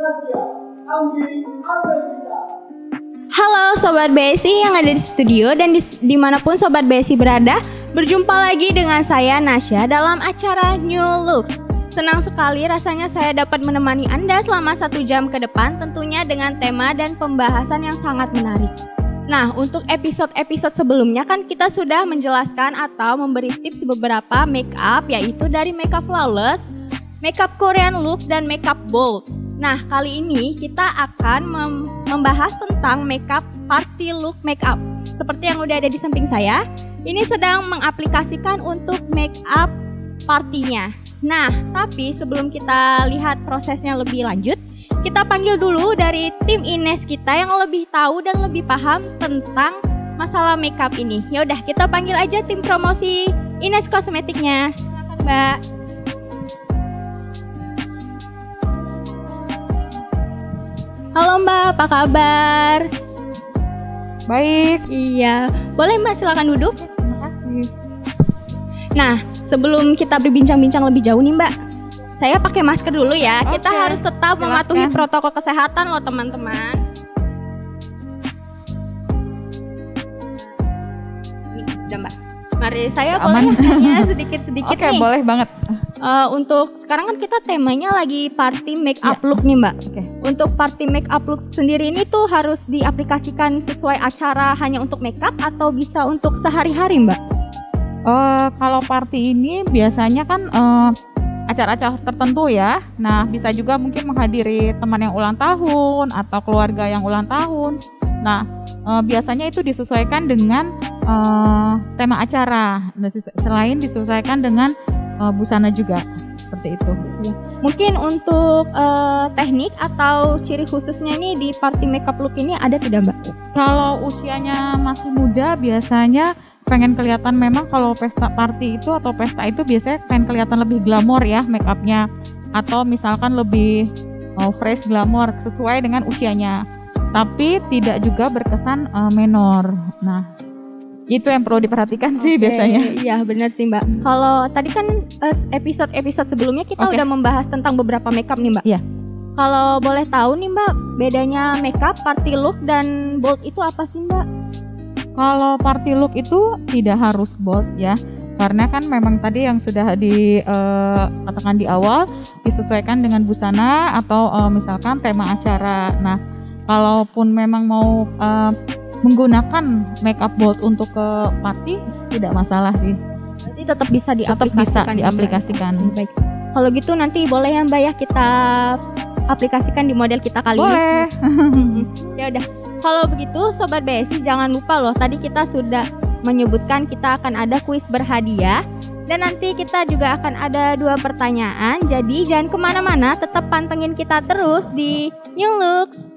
Gracia, Anggi, Alberta. Halo Sobat BSI yang ada di studio dan dimanapun Sobat BSI berada. Berjumpa lagi dengan saya Nasya dalam acara New Looks. Senang sekali rasanya saya dapat menemani Anda selama 1 jam ke depan, tentunya dengan tema dan pembahasan yang sangat menarik. Nah, untuk episode-episode sebelumnya kan kita sudah menjelaskan atau memberi tips beberapa makeup, yaitu dari makeup flawless, makeup Korean look, dan makeup bold. Nah, kali ini kita akan membahas tentang makeup party look makeup. Seperti yang udah ada di samping saya, ini sedang mengaplikasikan untuk makeup partinya. Nah, tapi sebelum kita lihat prosesnya lebih lanjut, kita panggil dulu dari tim Ines kita yang lebih tahu dan lebih paham tentang masalah makeup ini. Ya udah, kita panggil aja tim promosi Ines Kosmetiknya. Silakan, Mbak. Halo Mbak, apa kabar? Baik. Iya, boleh Mbak silakan duduk. Terima kasih. Nah, sebelum kita berbincang-bincang lebih jauh nih Mbak, saya pakai masker dulu ya. Oke, kita harus tetap silakan. mematuhi protokol kesehatan loh teman-teman. Nih, udah Mbak. Mari saya Aman. boleh nanya sedikit-sedikit Oke, nih. boleh banget. Untuk sekarang kan kita temanya lagi party make up Ya. look nih Mbak. Oke. Untuk party make up look sendiri ini tuh harus diaplikasikan sesuai acara hanya untuk make up atau bisa untuk sehari-hari Mbak? Kalau party ini biasanya kan acara-acara tertentu ya. Nah, bisa juga mungkin menghadiri teman yang ulang tahun atau keluarga yang ulang tahun. Nah, biasanya itu disesuaikan dengan tema acara. Nah, selain disesuaikan dengan busana juga, seperti itu. Mungkin untuk teknik atau ciri khususnya nih di party makeup look ini ada tidak Mbak? Kalau usianya masih muda biasanya pengen kelihatan, memang kalau pesta party itu atau pesta itu biasanya pengen kelihatan lebih glamor ya make upnya, atau misalkan lebih fresh glamor sesuai dengan usianya, tapi tidak juga berkesan menor. Nah, itu yang perlu diperhatikan sih biasanya. Iya benar sih Mbak. Kalau tadi kan episode sebelumnya kita Oke. udah membahas tentang beberapa makeup nih Mbak. Iya. Kalau boleh tahu nih Mbak, bedanya makeup, party look, dan bold itu apa sih Mbak? Kalau party look itu tidak harus bold ya, karena kan memang tadi yang sudah dikatakan di awal disesuaikan dengan busana atau misalkan tema acara. Nah, kalaupun memang mau menggunakan makeup bold untuk ke party tidak masalah sih. Berarti tetap bisa Tetap bisa diaplikasikan. diaplikasikan. Baik. Kalau gitu nanti boleh ya Mbak ya kita aplikasikan di model kita kali ini. Boleh. Ya udah. Kalau begitu Sobat BSI jangan lupa loh, tadi kita sudah menyebutkan kita akan ada kuis berhadiah. Dan nanti kita juga akan ada 2 pertanyaan. Jadi jangan kemana-mana, tetap pantengin kita terus di New Looks.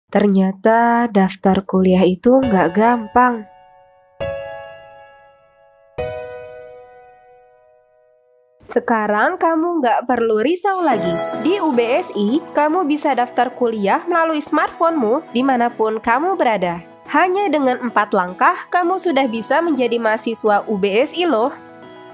Ternyata daftar kuliah itu nggak gampang. Sekarang kamu nggak perlu risau lagi. Di UBSI, kamu bisa daftar kuliah melalui smartphone-mu dimanapun kamu berada. Hanya dengan 4 langkah, kamu sudah bisa menjadi mahasiswa UBSI loh.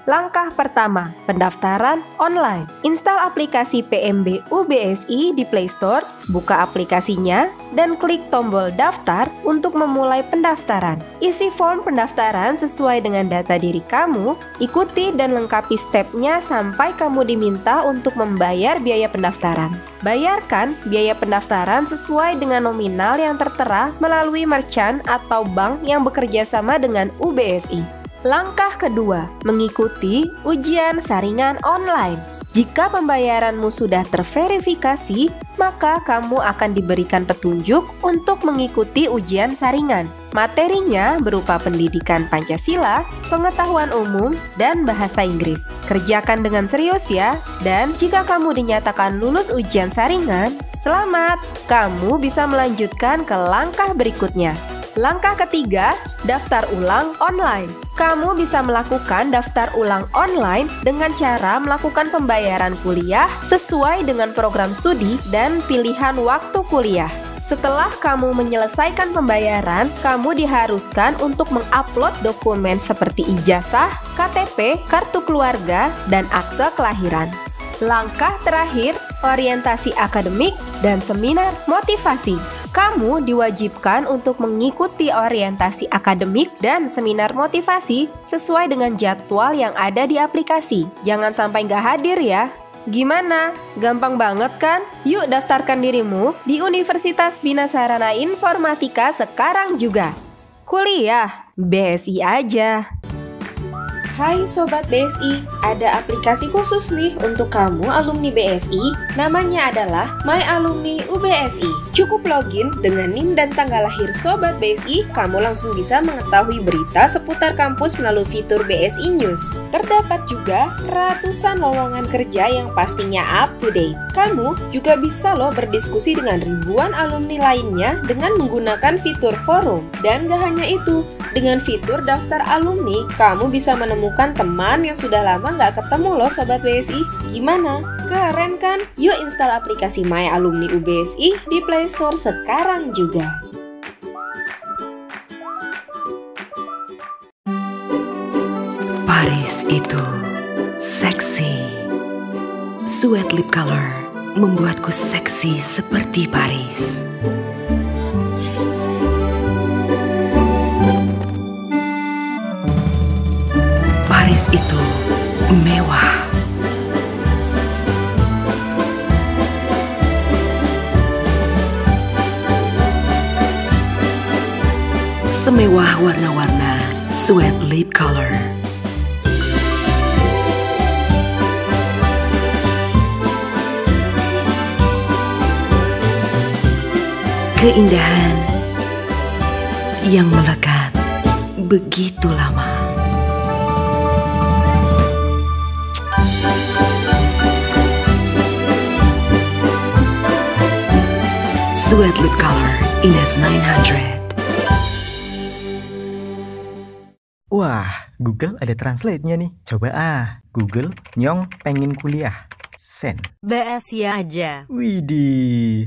Langkah pertama, pendaftaran online. Install aplikasi PMB UBSI di Play Store, buka aplikasinya, dan klik tombol daftar untuk memulai pendaftaran. Isi form pendaftaran sesuai dengan data diri kamu, ikuti dan lengkapi stepnya sampai kamu diminta untuk membayar biaya pendaftaran. Bayarkan biaya pendaftaran sesuai dengan nominal yang tertera melalui merchant atau bank yang bekerja sama dengan UBSI. Langkah kedua, mengikuti ujian saringan online. Jika pembayaranmu sudah terverifikasi, maka kamu akan diberikan petunjuk untuk mengikuti ujian saringan. Materinya berupa pendidikan Pancasila, pengetahuan umum, dan bahasa Inggris. Kerjakan dengan serius ya, dan jika kamu dinyatakan lulus ujian saringan, selamat! Kamu bisa melanjutkan ke langkah berikutnya. Langkah ketiga, daftar ulang online. Kamu bisa melakukan daftar ulang online dengan cara melakukan pembayaran kuliah sesuai dengan program studi dan pilihan waktu kuliah. Setelah kamu menyelesaikan pembayaran, kamu diharuskan untuk mengupload dokumen seperti ijazah, KTP, kartu keluarga, dan akte kelahiran. Langkah terakhir, orientasi akademik dan seminar motivasi. Kamu diwajibkan untuk mengikuti orientasi akademik dan seminar motivasi sesuai dengan jadwal yang ada di aplikasi. Jangan sampai nggak hadir ya. Gimana? Gampang banget kan? Yuk daftarkan dirimu di Universitas Bina Sarana Informatika sekarang juga. Kuliah BSI aja. Hai Sobat BSI, ada aplikasi khusus nih untuk kamu alumni BSI, namanya adalah My Alumni UBSI. Cukup login dengan NIM dan tanggal lahir Sobat BSI, kamu langsung bisa mengetahui berita seputar kampus melalui fitur BSI News. Terdapat juga ratusan lowongan kerja yang pastinya up to date. Kamu juga bisa loh berdiskusi dengan ribuan alumni lainnya dengan menggunakan fitur forum. Dan gak hanya itu, dengan fitur daftar alumni, kamu bisa menemukan teman yang sudah lama nggak ketemu loh Sobat BSI. Gimana? Keren kan? Yuk install aplikasi My Alumni UBSI di Play Store sekarang juga. Paris itu seksi. Sweat lip color membuatku seksi seperti Paris. Paris itu mewah. Semewah warna-warna sweat lip color. Keindahan yang melekat begitu lama. Sweat lip color Ines 900. Wah, Google ada translate-nya nih. Coba Google Nyong pengen kuliah. Send. BSI aja. Widih.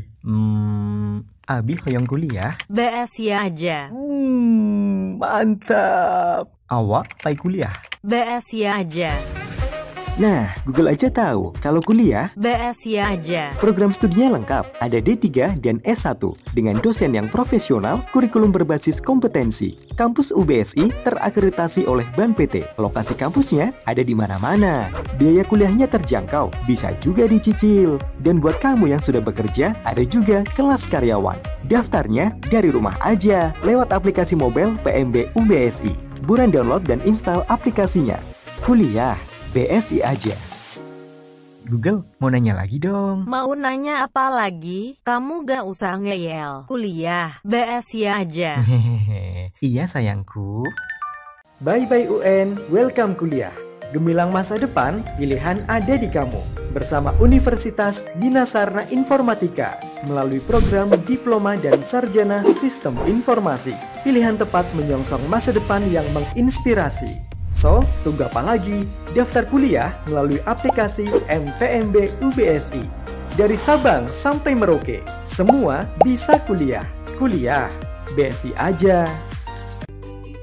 Abi hoyong kuliah. BSI aja. Mantap. Awak pai kuliah. BSI aja. Nah, Google aja tahu kalau kuliah BSI aja. program studinya lengkap, ada D3 dan S1 dengan dosen yang profesional, kurikulum berbasis kompetensi. Kampus UBSI terakreditasi oleh BAN PT. Lokasi kampusnya ada di mana-mana. Biaya kuliahnya terjangkau, bisa juga dicicil. Dan buat kamu yang sudah bekerja, ada juga kelas karyawan. Daftarnya dari rumah aja lewat aplikasi mobile PMB UBSI. Buruan download dan install aplikasinya. Kuliah BSI aja. Google, mau nanya lagi dong. Mau nanya apa lagi? Kamu gak usah ngeyel. Kuliah, BSI aja. Iya sayangku. Bye-bye UN, welcome kuliah. Gemilang masa depan, pilihan ada di kamu. Bersama Universitas Bina Sarana Informatika melalui program Diploma dan Sarjana Sistem Informasi. Pilihan tepat menyongsong masa depan yang menginspirasi. So, tunggu apa lagi? Daftar kuliah melalui aplikasi MPMB UBSI. Dari Sabang sampai Merauke, semua bisa kuliah. Kuliah, BSI aja.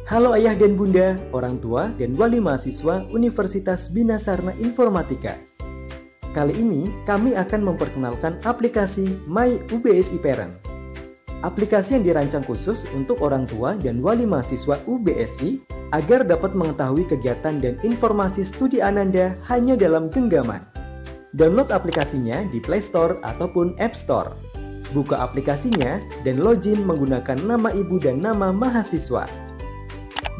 Halo ayah dan bunda, orang tua dan wali mahasiswa Universitas Bina Sarana Informatika. Kali ini kami akan memperkenalkan aplikasi My UBSI Parent. Aplikasi yang dirancang khusus untuk orang tua dan wali mahasiswa UBSI agar dapat mengetahui kegiatan dan informasi studi Ananda hanya dalam genggaman. Download aplikasinya di Play Store ataupun App Store. Buka aplikasinya dan login menggunakan nama ibu dan nama mahasiswa.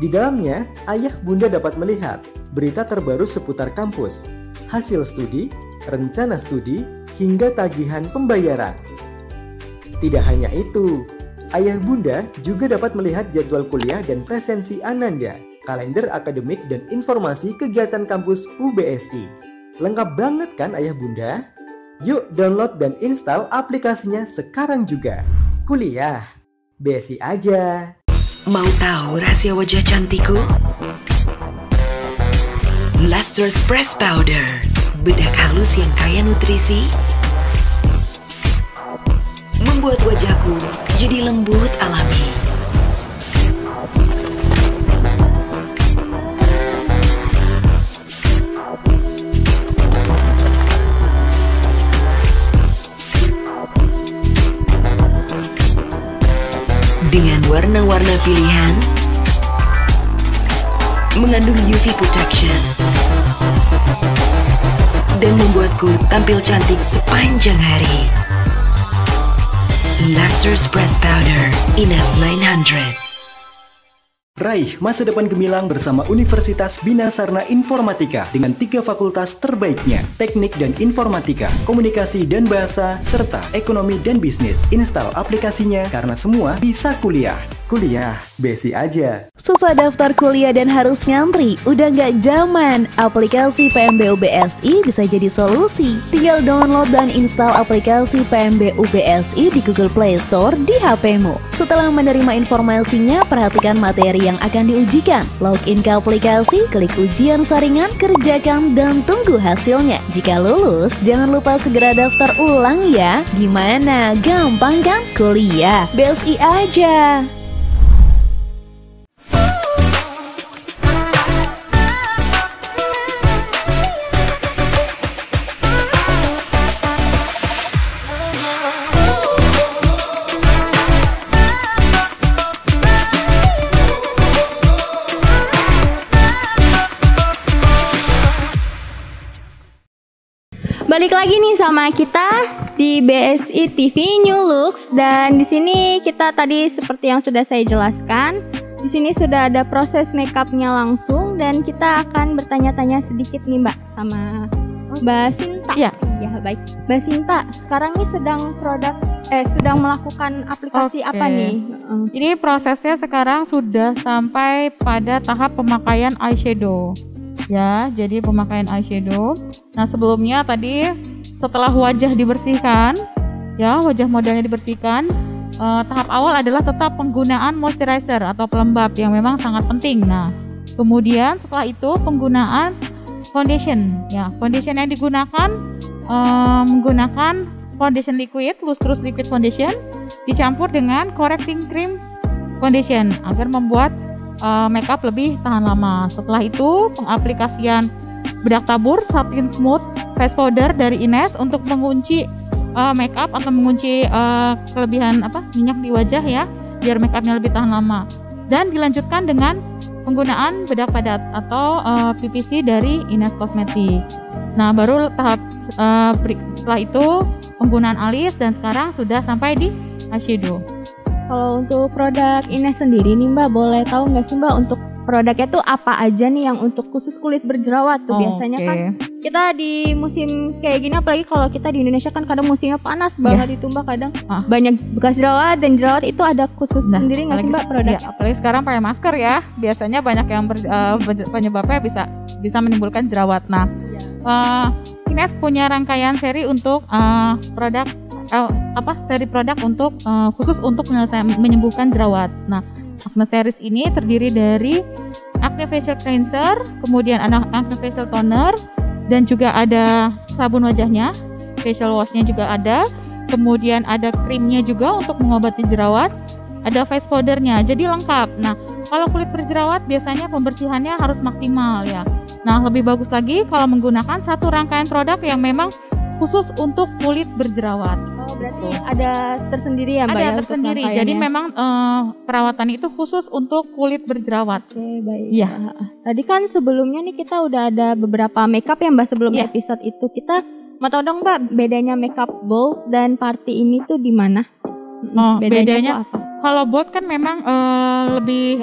Di dalamnya, ayah bunda dapat melihat berita terbaru seputar kampus, hasil studi, rencana studi, hingga tagihan pembayaran. Tidak hanya itu, ayah bunda juga dapat melihat jadwal kuliah dan presensi Ananda, kalender akademik dan informasi kegiatan kampus UBSI. Lengkap banget kan ayah bunda? Yuk download dan install aplikasinya sekarang juga. Kuliah, BSI aja. Mau tahu rahasia wajah cantikku? Lustrous Press Powder, bedak halus yang kaya nutrisi, membuat wajahku jadi lembut alami. Dengan warna-warna pilihan, mengandung UV protection, dan membuatku tampil cantik sepanjang hari. Lustrous Press Powder Ines 900. Raih masa depan gemilang bersama Universitas Bina Sarna Informatika dengan 3 fakultas terbaiknya: Teknik dan Informatika, Komunikasi dan Bahasa, serta Ekonomi dan Bisnis. Install aplikasinya karena semua bisa kuliah. Kuliah, BSI aja. Susah daftar kuliah dan harus ngantri? Udah nggak zaman. Aplikasi PMBU BSI bisa jadi solusi. Tinggal download dan install aplikasi PMBU BSI di Google Play Store di HP-mu. Setelah menerima informasinya, perhatikan materi yang akan diujikan. Login ke aplikasi, klik ujian saringan, kerjakan, dan tunggu hasilnya. Jika lulus, jangan lupa segera daftar ulang ya. Gimana? Gampang kan? Kuliah BSI aja. Balik lagi nih sama kita di BSI TV New Looks, dan di sini kita tadi seperti yang sudah saya jelaskan, di sini sudah ada proses makeupnya langsung, dan kita akan bertanya-tanya sedikit nih Mbak sama Mbak Sinta. Iya. Iya, baik. Mbak Sinta, sekarang nih sedang melakukan aplikasi apa nih? Ini prosesnya sekarang sudah sampai pada tahap pemakaian eyeshadow. Ya, jadi pemakaian eyeshadow. Nah, sebelumnya tadi setelah wajah dibersihkan, ya, wajah modelnya dibersihkan, tahap awal adalah tetap penggunaan moisturizer atau pelembab yang memang sangat penting. Nah, kemudian setelah itu penggunaan foundation. Ya, foundation yang digunakan menggunakan foundation liquid, lustrous liquid foundation dicampur dengan correcting cream foundation agar membuat makeup lebih tahan lama. Setelah itu pengaplikasian bedak tabur satin smooth face powder dari Ines untuk mengunci makeup atau mengunci kelebihan minyak di wajah ya, biar makeupnya lebih tahan lama. Dan dilanjutkan dengan penggunaan bedak padat atau PPC dari Ines Cosmetics. Nah, baru tahap setelah itu penggunaan alis, dan sekarang sudah sampai di eyeshadow. Kalau untuk produk Ines sendiri nih Mbak, boleh tahu nggak sih Mbak untuk produknya tuh apa aja nih yang untuk khusus kulit berjerawat tuh? Biasanya kan kita di musim kayak gini, apalagi kalau kita di Indonesia kan kadang musimnya panas banget itu Mbak, kadang banyak bekas jerawat, dan jerawat itu ada khusus sendiri nggak sih Mbak produknya? Ya, apalagi sekarang pakai masker ya, biasanya banyak yang penyebabnya bisa menimbulkan jerawat. Nah, Ines punya rangkaian seri untuk seri produk untuk khusus untuk menyembuhkan jerawat. Nah, Acne series ini terdiri dari Acne Facial Cleanser, kemudian ada Acne Facial Toner, dan juga ada sabun wajahnya, facial washnya juga ada, kemudian ada krimnya juga untuk mengobati jerawat, ada face powdernya, jadi lengkap. Nah, kalau kulit berjerawat biasanya pembersihannya harus maksimal ya. Nah, lebih bagus lagi kalau menggunakan satu rangkaian produk yang memang khusus untuk kulit berjerawat. Oh, berarti ada tersendiri ya Mbak? Ada tersendiri, jadi memang perawatan itu khusus untuk kulit berjerawat. Oke, baik. Iya. Tadi kan sebelumnya nih kita udah ada beberapa makeup ya Mbak sebelum episode itu. Kita mau tahu dong Mbak, bedanya makeup bold dan party ini tuh di mana? Bedanya apa? Kalau bold kan memang lebih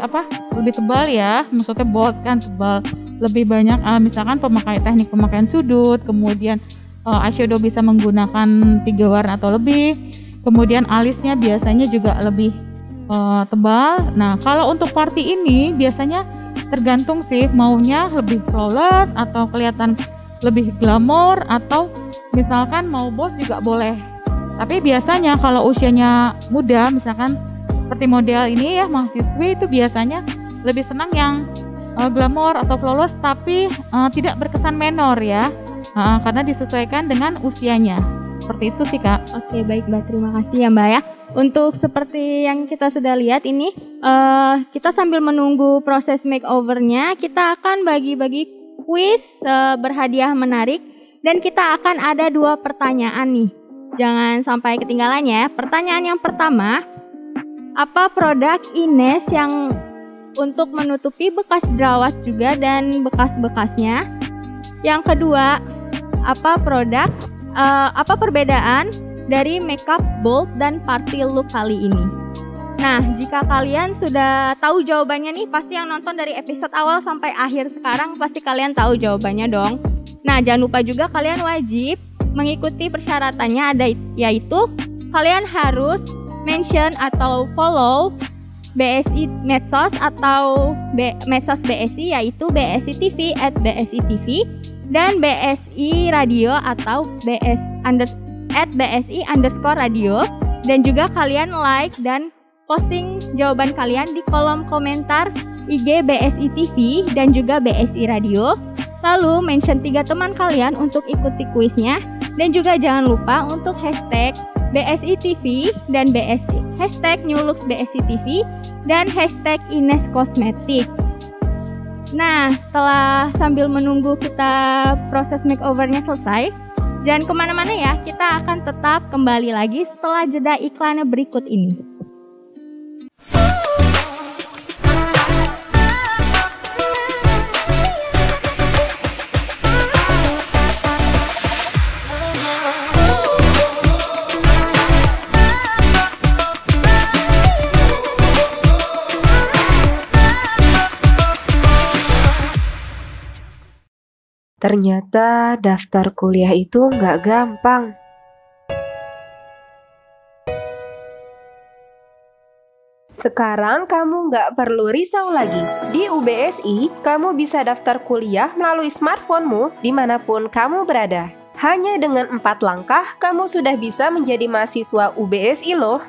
tebal ya, maksudnya bold kan tebal, lebih banyak misalkan teknik pemakaian sudut, kemudian eyeshadow bisa menggunakan 3 warna atau lebih, kemudian alisnya biasanya juga lebih tebal. Nah, kalau untuk party ini biasanya tergantung sih maunya lebih flawless atau kelihatan lebih glamor, atau misalkan mau bold juga boleh. Tapi biasanya kalau usianya muda, misalkan seperti model ini ya, mahasiswi itu biasanya lebih senang yang glamor atau flawless tapi tidak berkesan menor ya, karena disesuaikan dengan usianya. Seperti itu sih Kak. Oke, baik Mbak, terima kasih ya Mbak ya. Untuk seperti yang kita sudah lihat ini, kita sambil menunggu proses makeovernya, kita akan bagi-bagi kuis berhadiah menarik, dan kita akan ada 2 pertanyaan nih. Jangan sampai ketinggalan ya. Pertanyaan yang pertama, apa produk Ines yang untuk menutupi bekas jerawat juga dan bekas-bekasnya? Yang kedua, apa perbedaan dari makeup bold dan party look kali ini? Nah, jika kalian sudah tahu jawabannya nih, pasti yang nonton dari episode awal sampai akhir sekarang pasti kalian tahu jawabannya dong. Nah, jangan lupa juga kalian wajib mengikuti persyaratannya, yaitu kalian harus mention atau follow BSI Medsos atau Medsos BSI, yaitu BSI TV @BSI TV, dan BSI Radio atau @BSI_radio, dan juga kalian like dan posting jawaban kalian di kolom komentar IG BSI TV dan juga BSI Radio. Lalu mention 3 teman kalian untuk ikuti kuisnya, dan juga jangan lupa untuk hashtag BSI TV dan hashtag New Looks BSI TV dan hashtag Ines Kosmetik. Nah, setelah sambil menunggu kita proses makeovernya selesai, jangan kemana-mana ya, kita akan tetap kembali lagi setelah jeda iklan berikut ini. Ternyata daftar kuliah itu nggak gampang. Sekarang kamu nggak perlu risau lagi. Di UBSI, kamu bisa daftar kuliah melalui smartphone-mu dimanapun kamu berada. Hanya dengan 4 langkah, kamu sudah bisa menjadi mahasiswa UBSI loh.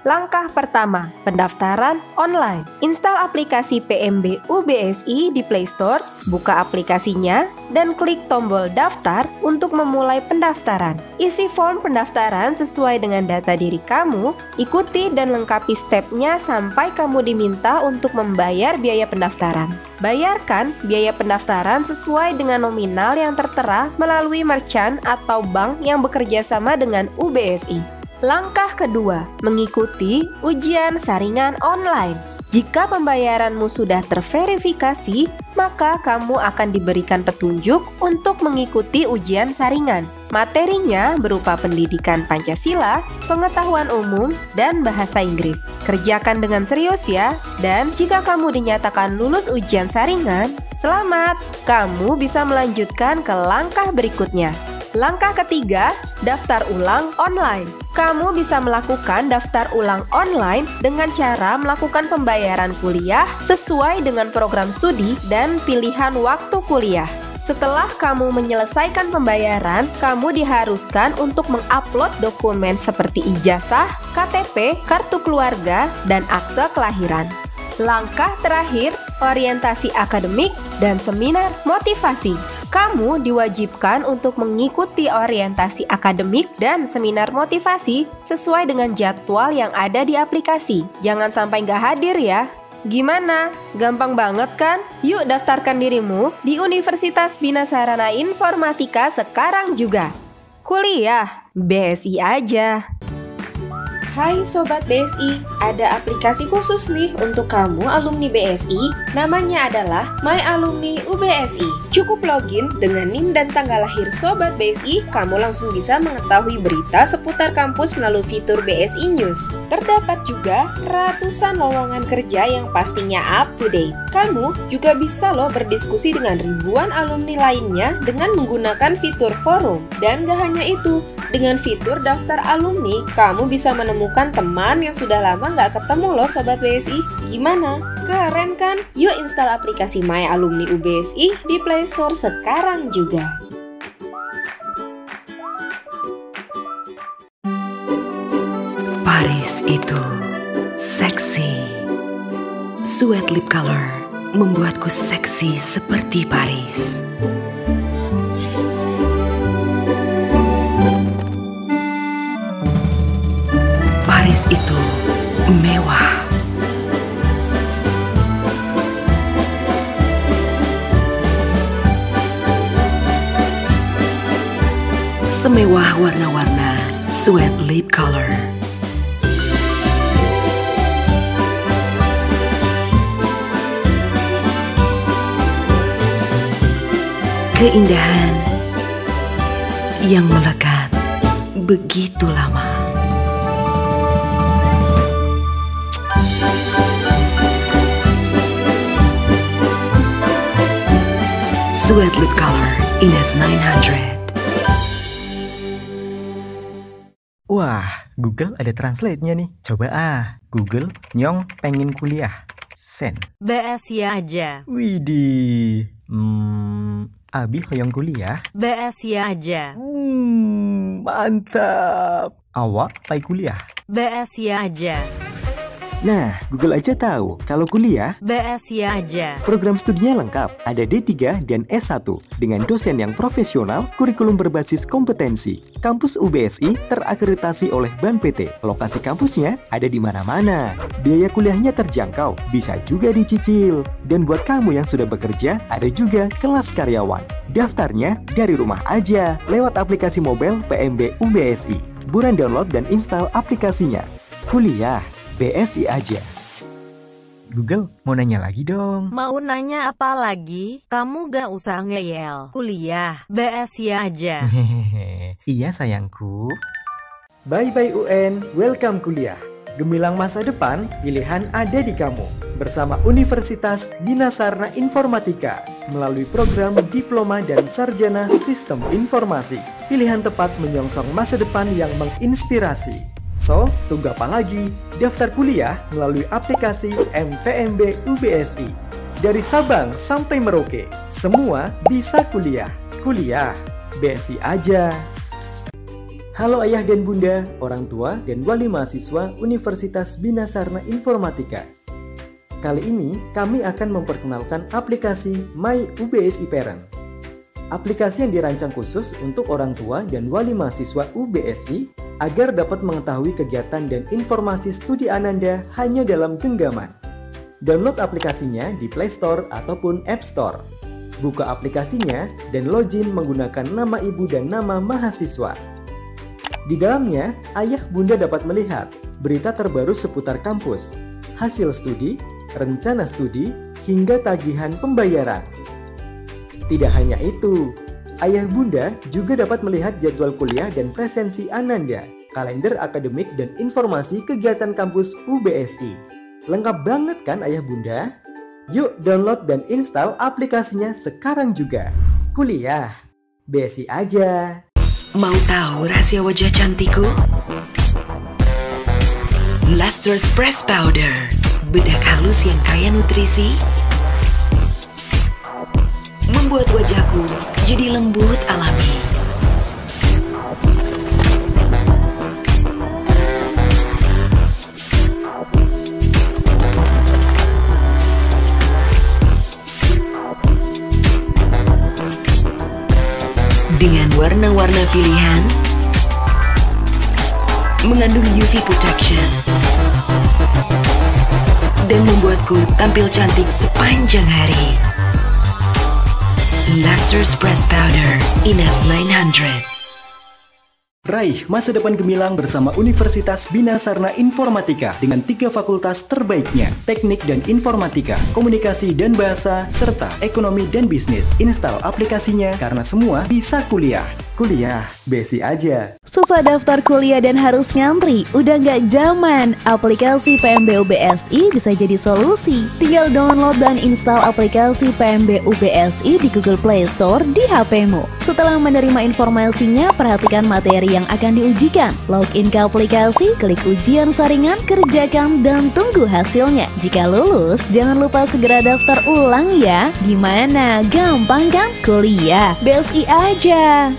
Langkah pertama, pendaftaran online. Install aplikasi PMB UBSI di Play Store, buka aplikasinya, dan klik tombol daftar untuk memulai pendaftaran. Isi form pendaftaran sesuai dengan data diri kamu, ikuti dan lengkapi stepnya sampai kamu diminta untuk membayar biaya pendaftaran. Bayarkan biaya pendaftaran sesuai dengan nominal yang tertera melalui merchant atau bank yang bekerja sama dengan UBSI. Langkah kedua, mengikuti ujian saringan online. Jika pembayaranmu sudah terverifikasi, maka kamu akan diberikan petunjuk untuk mengikuti ujian saringan. Materinya berupa pendidikan Pancasila, pengetahuan umum, dan bahasa Inggris. Kerjakan dengan serius ya, dan jika kamu dinyatakan lulus ujian saringan, selamat! Kamu bisa melanjutkan ke langkah berikutnya. Langkah ketiga, daftar ulang online. Kamu bisa melakukan daftar ulang online dengan cara melakukan pembayaran kuliah sesuai dengan program studi dan pilihan waktu kuliah. Setelah kamu menyelesaikan pembayaran, kamu diharuskan untuk mengupload dokumen seperti ijazah, KTP, kartu keluarga, dan akte kelahiran. Langkah terakhir, orientasi akademik dan seminar motivasi. Kamu diwajibkan untuk mengikuti orientasi akademik dan seminar motivasi sesuai dengan jadwal yang ada di aplikasi. Jangan sampai nggak hadir ya. Gimana? Gampang banget kan? Yuk daftarkan dirimu di Universitas Bina Sarana Informatika sekarang juga. Kuliah BSI aja. Hai Sobat BSI, ada aplikasi khusus nih untuk kamu alumni BSI, namanya adalah My Alumni UBSI. Cukup login dengan NIM dan tanggal lahir Sobat BSI, kamu langsung bisa mengetahui berita seputar kampus melalui fitur BSI News. Terdapat juga ratusan lowongan kerja yang pastinya up to date. Kamu juga bisa loh berdiskusi dengan ribuan alumni lainnya dengan menggunakan fitur forum. Dan gak hanya itu, dengan fitur daftar alumni, kamu bisa menemukan teman yang sudah lama nggak ketemu loh Sobat BSI. Gimana? Keren kan? Yuk install aplikasi My Alumni UBSI di Play Store sekarang juga. Paris itu Seksi. Sweat lip color membuatku seksi seperti Paris. Paris itu mewah. Semewah warna-warna sweat lip color. Keindahan yang melekat begitu lama. Sweat lip color Ines 900. Wah, Google ada translate-nya nih. Coba Google Nyong pengen kuliah. Send. BS ya aja. Widih. Abi hoyong kuliah. BS ya aja. Mantap. Awak pai kuliah. BS ya aja. Nah, Google aja tahu kalau kuliah BS ya aja. program studinya lengkap, ada D3 dan S1 dengan dosen yang profesional, kurikulum berbasis kompetensi. Kampus UBSI terakreditasi oleh Bank PT. Lokasi kampusnya ada di mana-mana. Biaya kuliahnya terjangkau, bisa juga dicicil. Dan buat kamu yang sudah bekerja, ada juga kelas karyawan. Daftarnya dari rumah aja lewat aplikasi mobile PMB UBSI. Buruan download dan install aplikasinya. Kuliah BSI aja. Google, mau nanya lagi dong. Mau nanya apa lagi? Kamu gak usah ngeyel. Kuliah, BSI aja. Iya sayangku. Bye-bye UN, welcome kuliah. Gemilang masa depan, pilihan ada di kamu. Bersama Universitas Dina Sarna Informatika. Melalui program Diploma dan Sarjana Sistem Informasi. Pilihan tepat menyongsong masa depan yang menginspirasi. So, tunggu apa lagi? Daftar kuliah melalui aplikasi MPMB UBSI. Dari Sabang sampai Merauke, semua bisa kuliah. Kuliah, BSI aja. Halo ayah dan bunda, orang tua dan wali mahasiswa Universitas Bina Sarna Informatika. Kali ini kami akan memperkenalkan aplikasi My UBSI Parent. Aplikasi yang dirancang khusus untuk orang tua dan wali mahasiswa UBSI agar dapat mengetahui kegiatan dan informasi studi Ananda hanya dalam genggaman. Download aplikasinya di Play Store ataupun App Store. Buka aplikasinya dan login menggunakan nama ibu dan nama mahasiswa. Di dalamnya, ayah bunda dapat melihat berita terbaru seputar kampus, hasil studi, rencana studi, hingga tagihan pembayaran. Tidak hanya itu, ayah bunda juga dapat melihat jadwal kuliah dan presensi Ananda, kalender akademik dan informasi kegiatan kampus UBSI. Lengkap banget kan ayah bunda? Yuk download dan install aplikasinya sekarang juga. Kuliah, BSI aja. Mau tahu rahasia wajah cantikku? Lustrous Press Powder, bedak halus yang kaya nutrisi, membuat wajahku jadi lembut alami. Dengan warna-warna pilihan, mengandung UV protection, dan membuatku tampil cantik sepanjang hari. Lustrous Press Powder Ines 900. Raih masa depan gemilang bersama Universitas Bina Sarna Informatika dengan 3 fakultas terbaiknya, Teknik dan Informatika, Komunikasi dan Bahasa, serta Ekonomi dan Bisnis. Install aplikasinya karena semua bisa kuliah. Kuliah, BSI aja. Susah daftar kuliah dan harus ngantri, udah nggak zaman. Aplikasi PMB UBSI bisa jadi solusi. Tinggal download dan install aplikasi PMB UBSI di Google Play Store di HP-mu. Setelah menerima informasinya, perhatikan materi yang akan diujikan. Login ke aplikasi, klik ujian saringan, kerjakan, dan tunggu hasilnya. Jika lulus, jangan lupa segera daftar ulang ya. Gimana? Gampang kan? Kuliah, BSI aja.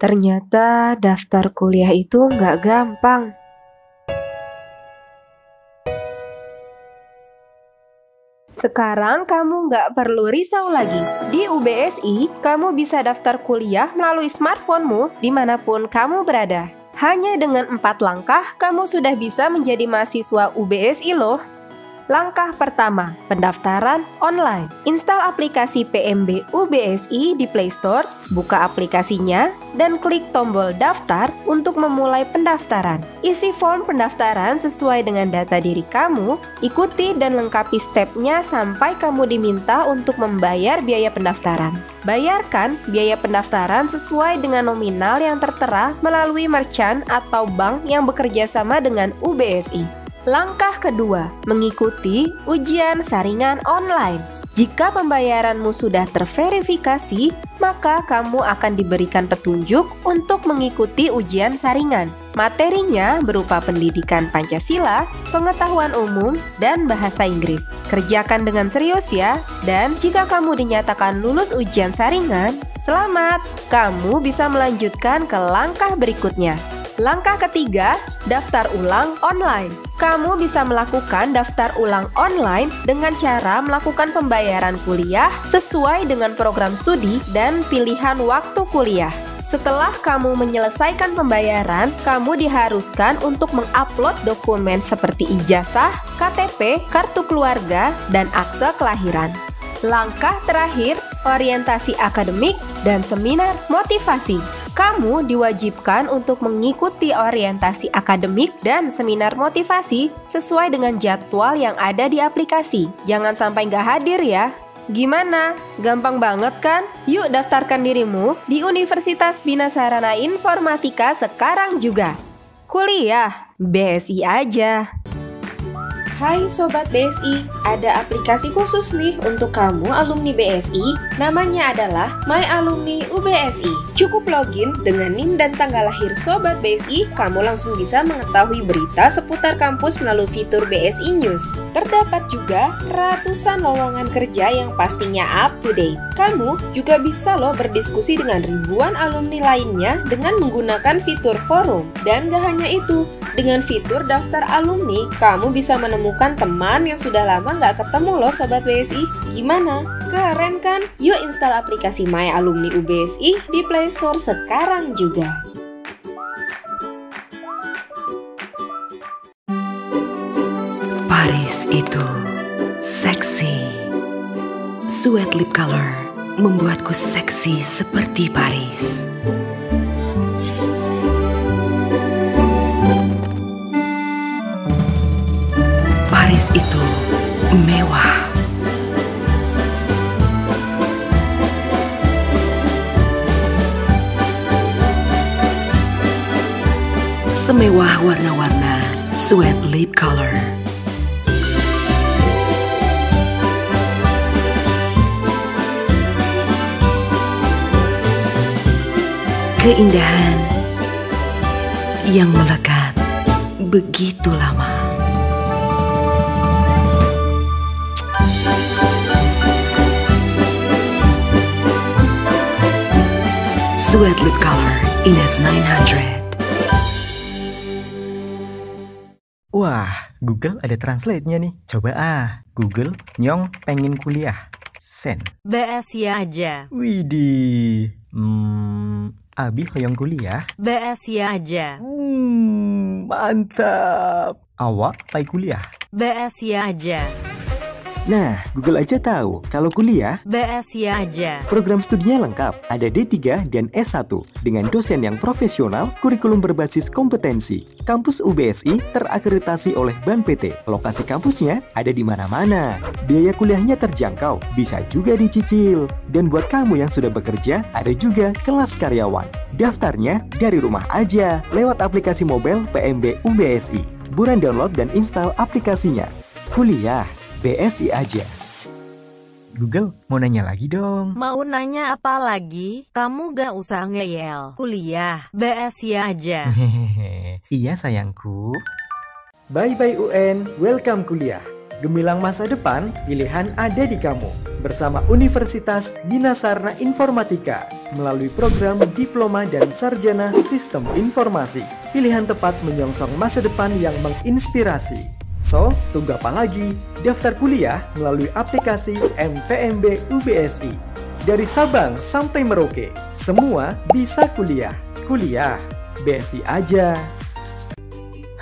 Ternyata daftar kuliah itu nggak gampang. Sekarang kamu nggak perlu risau lagi. Di UBSI, kamu bisa daftar kuliah melalui smartphone-mu dimanapun kamu berada. Hanya dengan 4 langkah, kamu sudah bisa menjadi mahasiswa UBSI loh. Langkah pertama, pendaftaran online. Install aplikasi PMB UBSI di Play Store, buka aplikasinya, dan klik tombol daftar untuk memulai pendaftaran. Isi form pendaftaran sesuai dengan data diri kamu, ikuti dan lengkapi stepnya sampai kamu diminta untuk membayar biaya pendaftaran. Bayarkan biaya pendaftaran sesuai dengan nominal yang tertera melalui merchant atau bank yang bekerja sama dengan UBSI. Langkah kedua, mengikuti ujian saringan online. Jika pembayaranmu sudah terverifikasi, maka kamu akan diberikan petunjuk untuk mengikuti ujian saringan. Materinya berupa pendidikan Pancasila, pengetahuan umum, dan bahasa Inggris. Kerjakan dengan serius ya, dan jika kamu dinyatakan lulus ujian saringan, selamat! Kamu bisa melanjutkan ke langkah berikutnya. Langkah ketiga, daftar ulang online. Kamu bisa melakukan daftar ulang online dengan cara melakukan pembayaran kuliah sesuai dengan program studi dan pilihan waktu kuliah. Setelah kamu menyelesaikan pembayaran, kamu diharuskan untuk mengupload dokumen seperti ijazah, KTP, kartu keluarga, dan akte kelahiran. Langkah terakhir, orientasi akademik dan seminar motivasi. Kamu diwajibkan untuk mengikuti orientasi akademik dan seminar motivasi sesuai dengan jadwal yang ada di aplikasi. Jangan sampai nggak hadir ya. Gimana? Gampang banget kan? Yuk daftarkan dirimu di Universitas Bina Sarana Informatika sekarang juga. Kuliah BSI aja. Hai Sobat BSI, ada aplikasi khusus nih untuk kamu alumni BSI, namanya adalah My Alumni UBSI. Cukup login dengan NIM dan tanggal lahir Sobat BSI, kamu langsung bisa mengetahui berita seputar kampus melalui fitur BSI News. Terdapat juga ratusan lowongan kerja yang pastinya up to date. Kamu juga bisa loh berdiskusi dengan ribuan alumni lainnya dengan menggunakan fitur forum. Dan gak hanya itu, dengan fitur daftar alumni, kamu bisa menemukan teman yang sudah lama nggak ketemu loh Sobat BSI. Gimana? Keren kan? Yuk install aplikasi My Alumni UBSI di Play Store sekarang juga. Paris itu seksi. Sweat lip color membuatku seksi seperti Paris. Paris itu mewah. Semewah warna-warna sweat lip color. Keindahan yang melekat begitu lama. Sweat lip color Ines 900. Wah, Google ada translate-nya nih. Coba Google Nyong pengen kuliah. Send. BSI aja. Widih. Abi hoyong kuliah. BSI aja. Mantap. Awak pai kuliah. BSI aja. Nah, Google aja tahu kalau kuliah BSI aja. program studinya lengkap, ada D3 dan S1 dengan dosen yang profesional, kurikulum berbasis kompetensi. Kampus UBSI terakreditasi oleh Bank PT. Lokasi kampusnya ada di mana-mana. Biaya kuliahnya terjangkau, bisa juga dicicil. Dan buat kamu yang sudah bekerja, ada juga kelas karyawan. Daftarnya dari rumah aja lewat aplikasi mobile PMB UBSI. Buruan download dan install aplikasinya. Kuliah BSI aja. Google, mau nanya lagi dong. Mau nanya apa lagi? Kamu gak usah ngeyel. Kuliah, BSI aja. Iya sayangku. Bye-bye UN, welcome kuliah. Gemilang masa depan, pilihan ada di kamu. Bersama Universitas Dina Sarna Informatika melalui program Diploma dan Sarjana Sistem Informasi. Pilihan tepat menyongsong masa depan yang menginspirasi. So, tunggu apa lagi? Daftar kuliah melalui aplikasi MPMB UBSI. Dari Sabang sampai Merauke, semua bisa kuliah. Kuliah, BSI aja.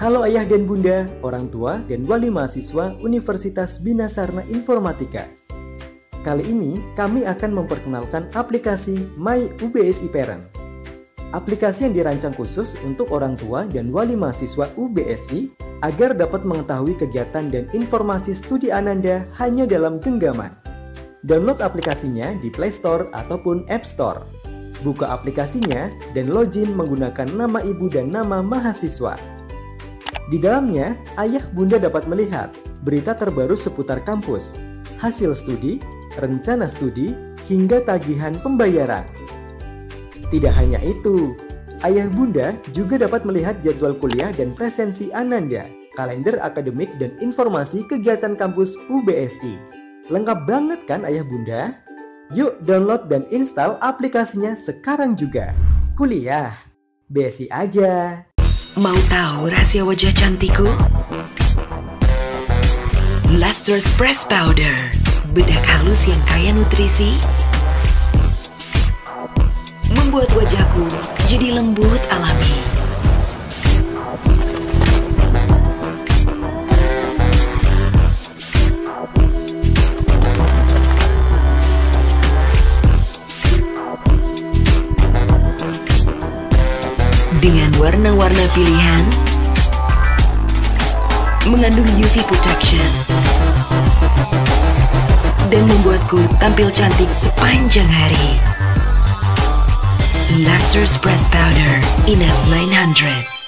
Halo ayah dan bunda, orang tua, dan wali mahasiswa Universitas Bina Sarna Informatika. Kali ini kami akan memperkenalkan aplikasi My UBSI Parent. Aplikasi yang dirancang khusus untuk orang tua dan wali mahasiswa UBSI agar dapat mengetahui kegiatan dan informasi studi Ananda hanya dalam genggaman. Download aplikasinya di Play Store ataupun App Store. Buka aplikasinya dan login menggunakan nama ibu dan nama mahasiswa. Di dalamnya, ayah bunda dapat melihat berita terbaru seputar kampus, hasil studi, rencana studi, hingga tagihan pembayaran. Tidak hanya itu, ayah bunda juga dapat melihat jadwal kuliah dan presensi Ananda, kalender akademik dan informasi kegiatan kampus UBSI. Lengkap banget kan ayah bunda? Yuk download dan install aplikasinya sekarang juga. Kuliah, BSI aja. Mau tahu rahasia wajah cantikku? Lustrous Press Powder, bedak halus yang kaya nutrisi, membuat wajahku jadi lembut alami. Dengan warna-warna pilihan, mengandung UV protection, dan membuatku tampil cantik sepanjang hari. Lustrous Press Powder Ines 900.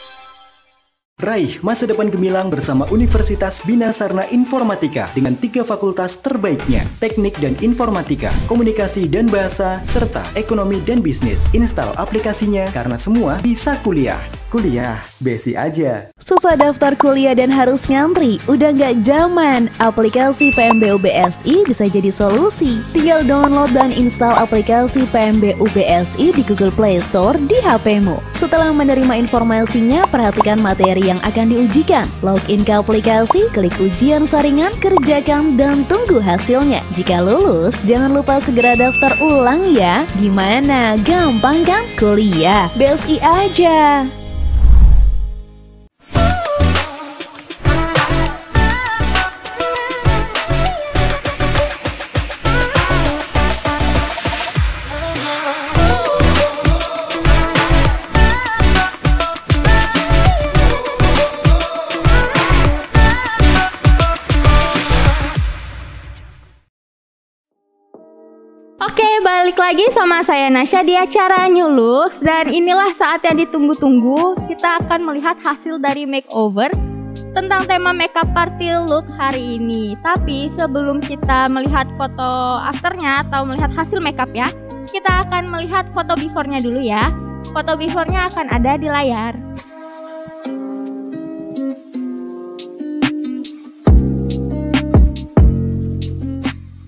Raih masa depan gemilang bersama Universitas Bina Sarna Informatika dengan 3 fakultas terbaiknya, Teknik dan Informatika, Komunikasi dan Bahasa, serta Ekonomi dan Bisnis. Install aplikasinya karena semua bisa kuliah. Kuliah, BSI aja. Susah daftar kuliah dan harus ngantri? Udah nggak zaman. Aplikasi PMB UBSI bisa jadi solusi. Tinggal download dan install aplikasi PMB UBSI di Google Play Store di HP-mu. Setelah menerima informasinya, perhatikan materi yang akan diujikan. Login ke aplikasi, klik ujian saringan, kerjakan, dan tunggu hasilnya. Jika lulus, jangan lupa segera daftar ulang ya. Gimana? Gampang kan? Kuliah, BSI aja. Oke, balik lagi sama saya Nasya di acara New Looks. Dan inilah saat yang ditunggu-tunggu. Kita akan melihat hasil dari makeover tentang tema makeup party look hari ini. Tapi sebelum kita melihat foto afternya atau melihat hasil makeup ya, kita akan melihat foto before-nya dulu ya. Foto before-nya akan ada di layar.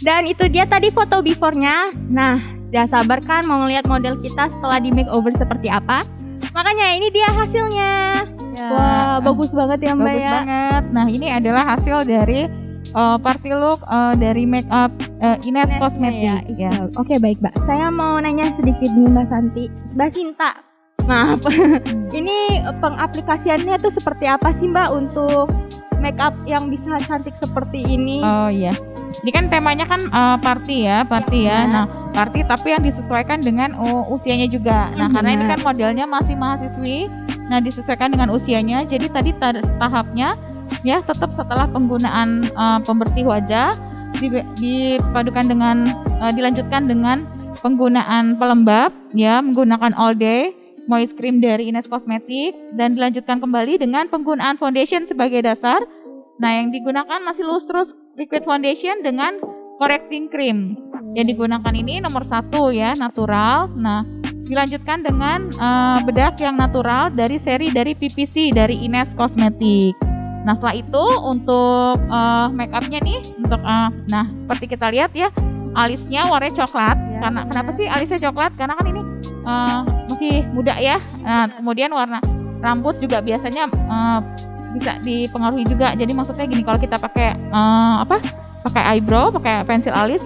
Dan itu dia tadi foto before-nya. Nah, udah sabar kan mau ngeliat model kita setelah di makeover seperti apa? Makanya ini dia hasilnya. Ya. Wah, bagus banget ya Mbak bagus ya. Banget. Nah, ini adalah hasil dari party look dari makeup Ines Cosmetics ya. Oke, baik Mbak. Saya mau nanya sedikit nih Mbak Santi. Mbak Sinta. Maaf. Ini pengaplikasiannya tuh seperti apa sih Mbak untuk makeup yang bisa cantik seperti ini? Oh iya. Ini kan temanya kan party ya. Nah, party tapi yang disesuaikan dengan usianya juga. Nah, karena ini kan modelnya masih mahasiswi. Nah, disesuaikan dengan usianya. Jadi tadi tahapnya ya tetap setelah penggunaan pembersih wajah dipadukan dengan dilanjutkan dengan penggunaan pelembab ya, menggunakan All Day Moist Cream dari Ines Cosmetics dan dilanjutkan kembali dengan penggunaan foundation sebagai dasar. Nah, yang digunakan masih Lustrous Liquid Foundation dengan Correcting Cream. Yang digunakan ini nomor 1 ya, natural. Nah, dilanjutkan dengan bedak yang natural dari seri dari PPC dari Ines Cosmetics. Nah setelah itu untuk make upnya nih, untuk nah seperti kita lihat ya, alisnya warnanya coklat. Karena kenapa sih alisnya coklat? Karena kan ini masih muda ya. Nah kemudian warna rambut juga biasanya bisa dipengaruhi juga. Jadi maksudnya gini, kalau kita pakai pakai eyebrow, pakai pensil alis,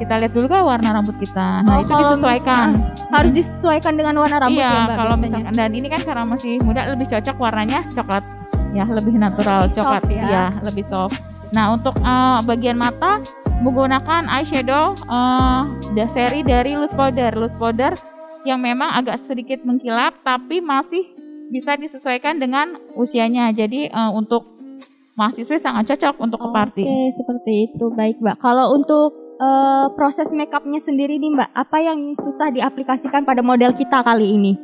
kita lihat dulu kan warna rambut kita. Nah itu disesuaikan. Harus disesuaikan dengan warna rambut ya Mbak. Kalau misalkan, dan ini kan karena masih muda lebih cocok warnanya coklat. Ya lebih natural, lebih coklat soft, ya lebih soft. Nah untuk bagian mata menggunakan eyeshadow seri dari loose powder yang memang agak sedikit mengkilap tapi masih bisa disesuaikan dengan usianya. Jadi untuk mahasiswa sangat cocok untuk ke party. Oke, seperti itu. Baik Mbak. Kalau untuk proses makeupnya sendiri nih Mbak, apa yang susah diaplikasikan pada model kita kali ini?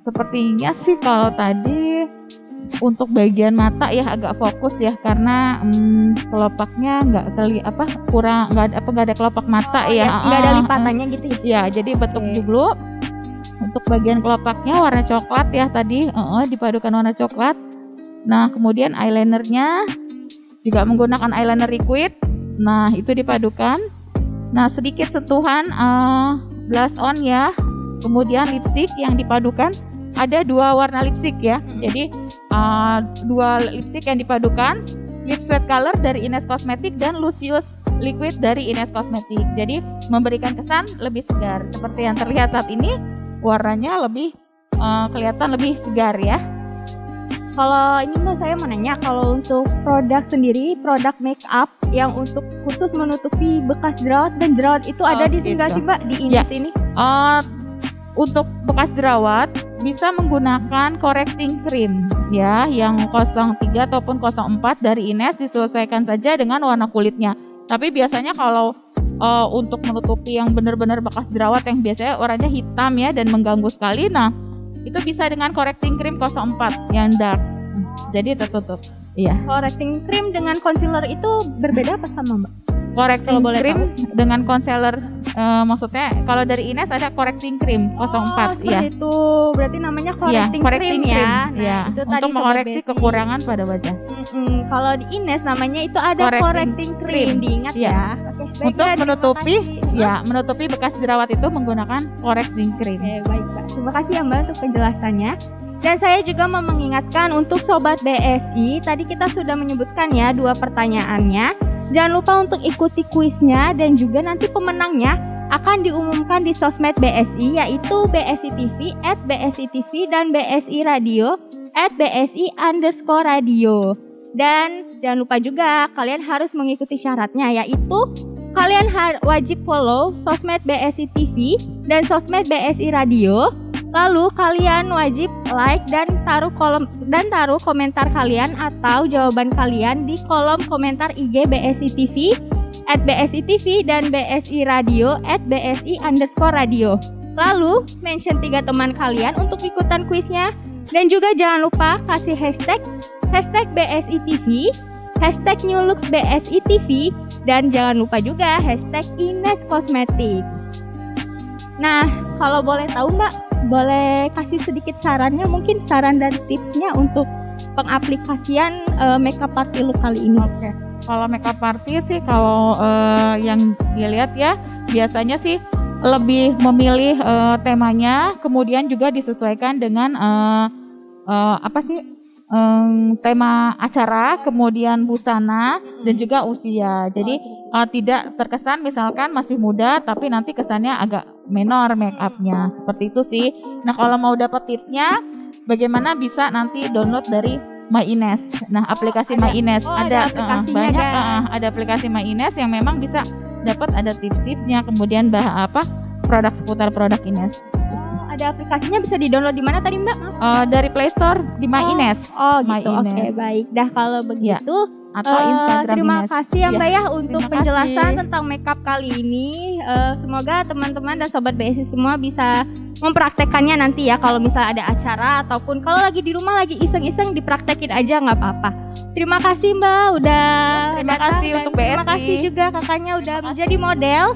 Sepertinya sih kalau tadi untuk bagian mata ya agak fokus ya, karena kelopaknya nggak ada kelopak mata nggak ada lipatannya gitu ya. Jadi bentuk dulu untuk bagian kelopaknya warna coklat ya tadi, dipadukan warna coklat. Nah kemudian eyelinernya juga menggunakan eyeliner liquid. Nah itu dipadukan. Nah sedikit sentuhan blush on ya. Kemudian lipstick yang dipadukan. Ada 2 warna lipstick ya. Jadi 2 lipstick yang dipadukan, Lips Red Color dari Ines Cosmetics dan Lucius Liquid dari Ines Cosmetics. Jadi memberikan kesan lebih segar. Seperti yang terlihat saat ini, warnanya lebih kelihatan lebih segar ya. Kalau ini Mbak, saya mau nanya, kalau untuk produk sendiri, produk make up yang untuk khusus menutupi bekas jerawat dan jerawat itu ada di sini nggak sih Mbak di Ines ini? Untuk bekas jerawat bisa menggunakan correcting cream ya, yang 03 ataupun 04 dari Ines, disesuaikan saja dengan warna kulitnya. Tapi biasanya kalau untuk menutupi yang benar-benar bekas jerawat yang biasanya warnanya hitam ya dan mengganggu sekali, nah itu bisa dengan correcting cream 04 yang dark. Jadi tertutup. Iya. Correcting cream dengan concealer itu berbeda apa sama Mbak? Correcting cream dengan concealer, maksudnya kalau dari Ines ada correcting cream 04 ya. Itu berarti namanya correcting cream ya. Nah, itu untuk mengoreksi kekurangan pada wajah. Kalau di Ines namanya itu ada correcting cream, diingat ya. Oke, untuk menutupi bekas jerawat itu menggunakan correcting cream. Oke, baik Mbak. Terima kasih ya Mbak untuk penjelasannya. Dan saya juga mau mengingatkan untuk Sobat BSI, tadi kita sudah menyebutkan ya 2 pertanyaannya. Jangan lupa untuk ikuti kuisnya, dan juga nanti pemenangnya akan diumumkan di sosmed BSI, yaitu BSI TV @BSI TV dan BSI Radio @BSI_radio. Dan jangan lupa juga kalian harus mengikuti syaratnya, yaitu kalian wajib follow sosmed BSI TV dan sosmed BSI Radio. Lalu kalian wajib like dan taruh komentar kalian atau jawaban kalian di kolom komentar IG BSI TV @BSI TV dan BSI Radio @BSI_radio. Lalu mention 3 teman kalian untuk ikutan kuisnya, dan juga jangan lupa kasih hashtag BSI TV, hashtag New Looks BSI TV, dan jangan lupa juga hashtag Ines Cosmetics. Nah, kalau boleh tahu Mbak, boleh kasih sedikit sarannya, mungkin saran dan tipsnya untuk pengaplikasian makeup party look kali ini. Oke. Kalau makeup party sih, kalau yang dilihat ya, biasanya sih lebih memilih temanya, kemudian juga disesuaikan dengan tema acara, kemudian busana dan juga usia. Jadi tidak terkesan misalkan masih muda tapi nanti kesannya agak menor make upnya, seperti itu sih. Nah kalau mau dapat tipsnya, bagaimana bisa nanti download dari My Ines. Nah aplikasi My Ines ada banyak, ada aplikasi My Ines yang memang bisa dapat ada tips-tipsnya, kemudian produk seputar produk Ines. Ada aplikasinya, bisa di-download di mana tadi Mbak? Dari Play Store di My Ines. Oh gitu. Oke, baik. Dah kalau begitu atau Instagram terima Ines. kasih ya Mbak ya untuk penjelasan tentang makeup kali ini. Semoga teman-teman dan Sobat BSI semua bisa mempraktekannya nanti ya, kalau misalnya ada acara ataupun kalau lagi di rumah lagi iseng-iseng dipraktekin aja, nggak apa-apa. Terima kasih Mbak udah terima kasih untuk BSI. Terima kasih juga kakaknya udah menjadi model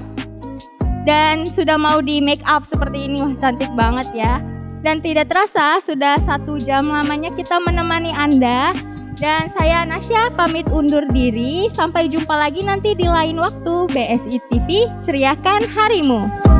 dan sudah mau di make up seperti ini. Wah, cantik banget ya. Dan tidak terasa sudah 1 jam lamanya kita menemani Anda Dan saya Nasya pamit undur diri. Sampai jumpa lagi nanti di lain waktu. BSI TV, ceriakan harimu.